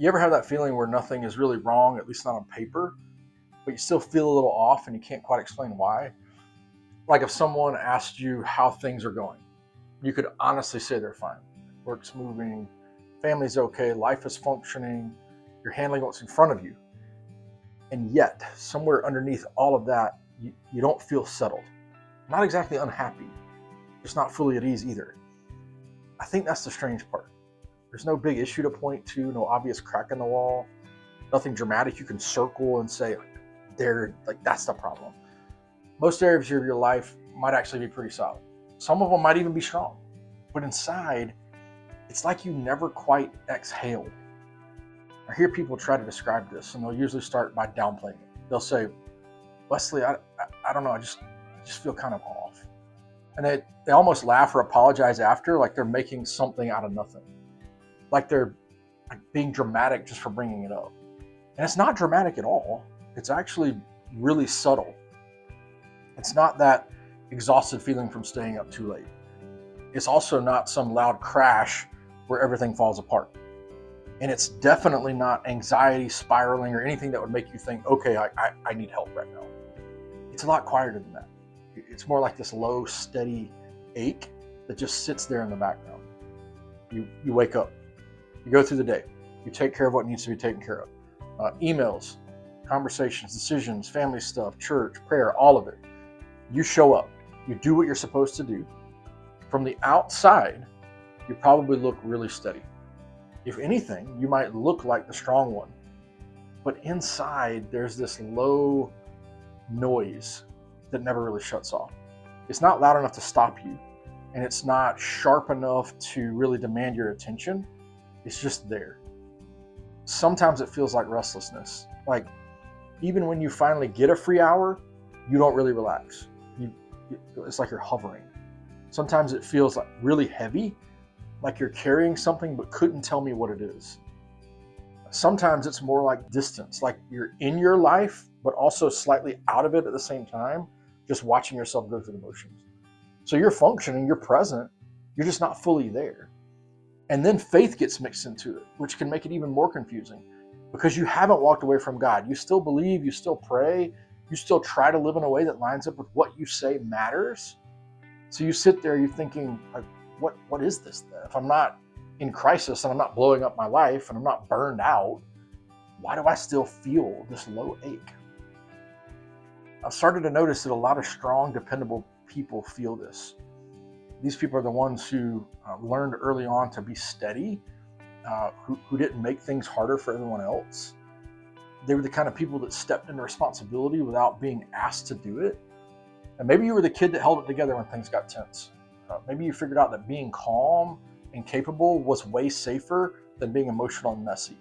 You ever have that feeling where nothing is really wrong, at least not on paper, but you still feel a little off and you can't quite explain why? Like if someone asked you how things are going, you could honestly say they're fine. Work's moving, family's okay, life is functioning, you're handling what's in front of you. And yet, somewhere underneath all of that, you don't feel settled. Not exactly unhappy, just not fully at ease either. I think that's the strange part. There's no big issue to point to, no obvious crack in the wall, nothing dramatic you can circle and say, that's the problem. Most areas of your life might actually be pretty solid. Some of them might even be strong. But inside, it's like you never quite exhaled. I hear people try to describe this, and they'll usually start by downplaying it. They'll say, Wesley, I don't know, I just feel kind of off. And they almost laugh or apologize after, like they're making something out of nothing. Like they're being dramatic just for bringing it up. And it's not dramatic at all. It's actually really subtle. It's not that exhausted feeling from staying up too late. It's also not some loud crash where everything falls apart. And it's definitely not anxiety spiraling or anything that would make you think, okay, I need help right now. It's a lot quieter than that. It's more like this low, steady ache that just sits there in the background. You wake up, you go through the day, you take care of what needs to be taken care of. Emails, conversations, decisions, family stuff, church, prayer, all of it. You show up, you do what you're supposed to do. From the outside, you probably look really steady. If anything, you might look like the strong one. But inside, there's this low noise that never really shuts off. It's not loud enough to stop you, and it's not sharp enough to really demand your attention. It's just there. Sometimes it feels like restlessness. Like even when you finally get a free hour, you don't really relax. It's like you're hovering. Sometimes it feels like really heavy, like you're carrying something but couldn't tell me what it is. Sometimes it's more like distance, like you're in your life, but also slightly out of it at the same time, just watching yourself go through the motions. So you're functioning, you're present, you're just not fully there. And then faith gets mixed into it, which can make it even more confusing because you haven't walked away from God. You still believe, you still pray, you still try to live in a way that lines up with what you say matters. So you sit there, you're thinking, like, what is this then? If I'm not in crisis and I'm not blowing up my life and I'm not burned out, why do I still feel this low ache? I've started to notice that a lot of strong, dependable people feel this. These people are the ones who learned early on to be steady, who didn't make things harder for everyone else. They were the kind of people that stepped into responsibility without being asked to do it. And maybe you were the kid that held it together when things got tense. Maybe you figured out that being calm and capable was way safer than being emotional and messy.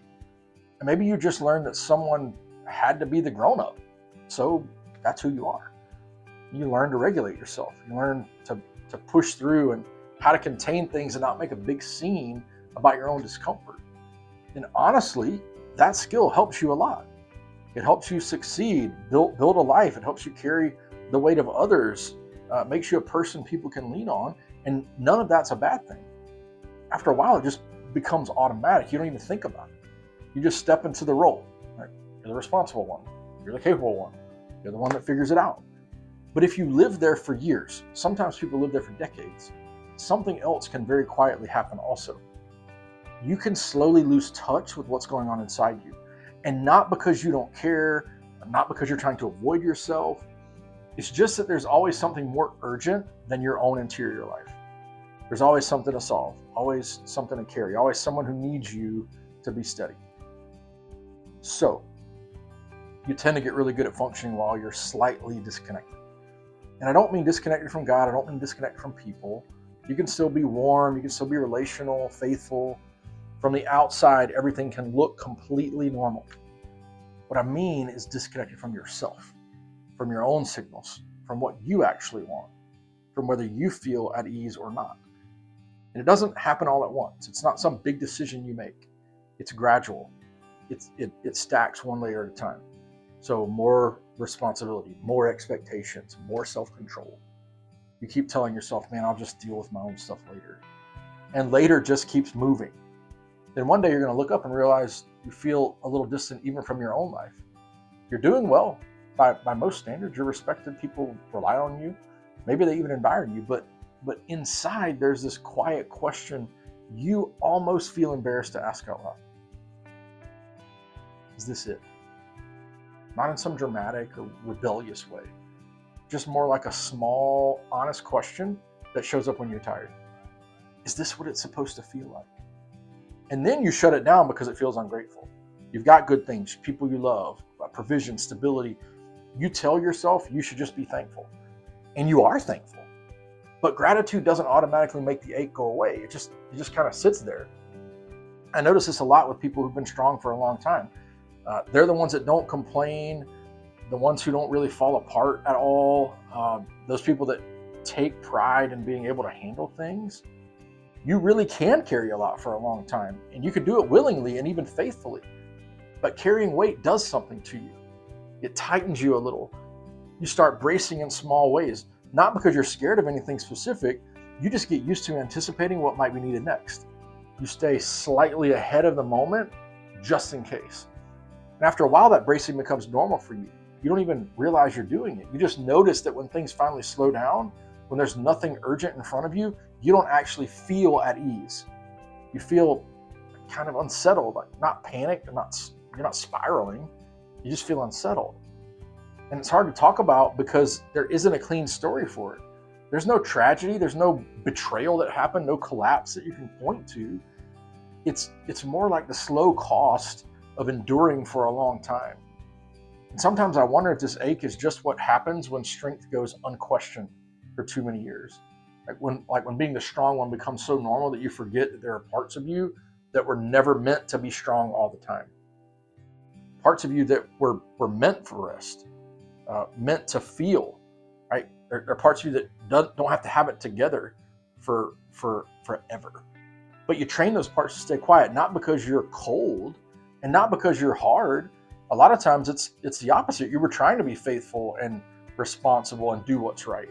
And maybe you just learned that someone had to be the grown-up. So that's who you are. You learn to regulate yourself. You learn to push through and how to contain things and not make a big scene about your own discomfort. And honestly, that skill helps you a lot. It helps you succeed, build a life. It helps you carry the weight of others, makes you a person people can lean on. And none of that's a bad thing. After a while, it just becomes automatic. You don't even think about it. You just step into the role. Right? You're the responsible one. You're the capable one. You're the one that figures it out. But if you live there for years, sometimes people live there for decades, something else can very quietly happen also. You can slowly lose touch with what's going on inside you. And not because you don't care, not because you're trying to avoid yourself. It's just that there's always something more urgent than your own interior life. There's always something to solve, always something to carry, always someone who needs you to be steady. So, you tend to get really good at functioning while you're slightly disconnected. And I don't mean disconnected from God, I don't mean disconnected from people. You can still be warm, you can still be relational, faithful. From the outside, everything can look completely normal. What I mean is disconnected from yourself, from your own signals, from what you actually want, from whether you feel at ease or not. And it doesn't happen all at once. It's not some big decision you make. It's gradual. It stacks one layer at a time. So more responsibility, more expectations, more self-control. You keep telling yourself, man, I'll just deal with my own stuff later. And later just keeps moving. Then one day you're going to look up and realize You feel a little distant even from your own life. You're doing well by most standards. You're respected. People rely on you. Maybe they even admire you. But inside, there's this quiet question you almost feel embarrassed to ask out loud. Is this it? Not in some dramatic or rebellious way. Just more like a small, honest question that shows up when you're tired. Is this what it's supposed to feel like? And then you shut it down because it feels ungrateful. You've got good things, people you love, provision, stability. You tell yourself you should just be thankful. And you are thankful. But gratitude doesn't automatically make the ache go away. It just kind of sits there. I notice this a lot with people who've been strong for a long time. They're the ones that don't complain, the ones who don't really fall apart at all, those people that take pride in being able to handle things. You really can carry a lot for a long time, and you can do it willingly and even faithfully. But carrying weight does something to you. It tightens you a little. You start bracing in small ways, not because you're scared of anything specific. You just get used to anticipating what might be needed next. You stay slightly ahead of the moment just in case. And after a while, that bracing becomes normal for you. You don't even realize you're doing it. You just notice that when things finally slow down, when there's nothing urgent in front of you, you don't actually feel at ease. You feel kind of unsettled, like not panicked, you're not spiraling. You just feel unsettled. And it's hard to talk about because there isn't a clean story for it. There's no tragedy, there's no betrayal that happened, no collapse that you can point to. It's more like the slow cost of enduring for a long time. And sometimes I wonder if this ache is just what happens when strength goes unquestioned for too many years. Like when being the strong one becomes so normal that you forget that there are parts of you that were never meant to be strong all the time. Parts of you that were meant for rest, meant to feel, right? There are parts of you that don't have to have it together for forever. But you train those parts to stay quiet, not because you're cold and not because you're hard. A lot of times it's the opposite. You were trying to be faithful and responsible and do what's right.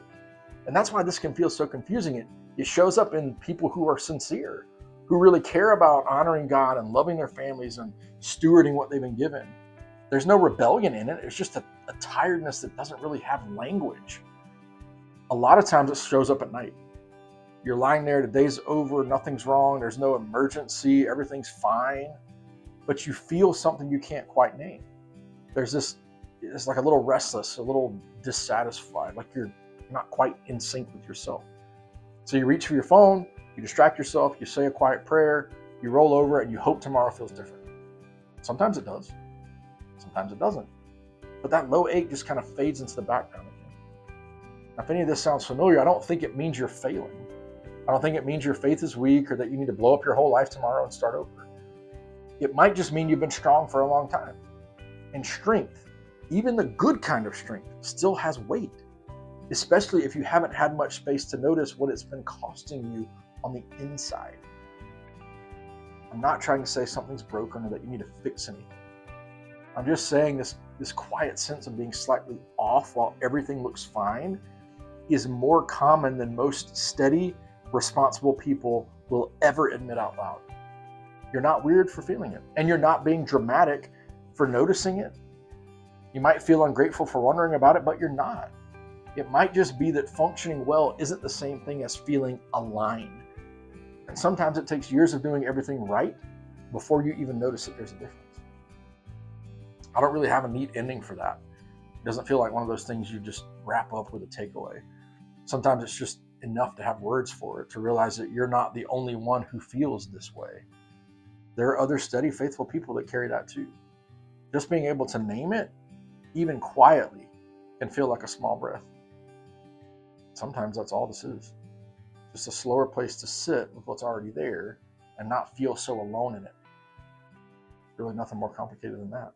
And that's why this can feel so confusing. It shows up in people who are sincere, who really care about honoring God and loving their families and stewarding what they've been given. There's no rebellion in it. It's just a tiredness that doesn't really have language. A lot of times it shows up at night. You're lying there, the day's over, nothing's wrong, there's no emergency, everything's fine, but you feel something you can't quite name. It's like a little restless, a little dissatisfied, like you're not quite in sync with yourself. So you reach for your phone, you distract yourself, you say a quiet prayer, you roll over, and you hope tomorrow feels different. Sometimes it does, sometimes it doesn't. But that low ache just kind of fades into the background again. Now, if any of this sounds familiar, I don't think it means you're failing. I don't think it means your faith is weak or that you need to blow up your whole life tomorrow and start over. It might just mean you've been strong for a long time. And strength, even the good kind of strength, still has weight, especially if you haven't had much space to notice what it's been costing you on the inside. I'm not trying to say something's broken or that you need to fix anything. I'm just saying this quiet sense of being slightly off while everything looks fine is more common than most steady, responsible people will ever admit out loud. You're not weird for feeling it, and you're not being dramatic for noticing it. You might feel ungrateful for wondering about it, but you're not. It might just be that functioning well isn't the same thing as feeling aligned. And sometimes it takes years of doing everything right before you even notice that there's a difference. I don't really have a neat ending for that. It doesn't feel like one of those things you just wrap up with a takeaway. Sometimes it's just enough to have words for it, to realize that you're not the only one who feels this way. There are other steady, faithful people that carry that too. Just being able to name it, even quietly, can feel like a small breath. Sometimes that's all this is. Just a slower place to sit with what's already there and not feel so alone in it. Really nothing more complicated than that.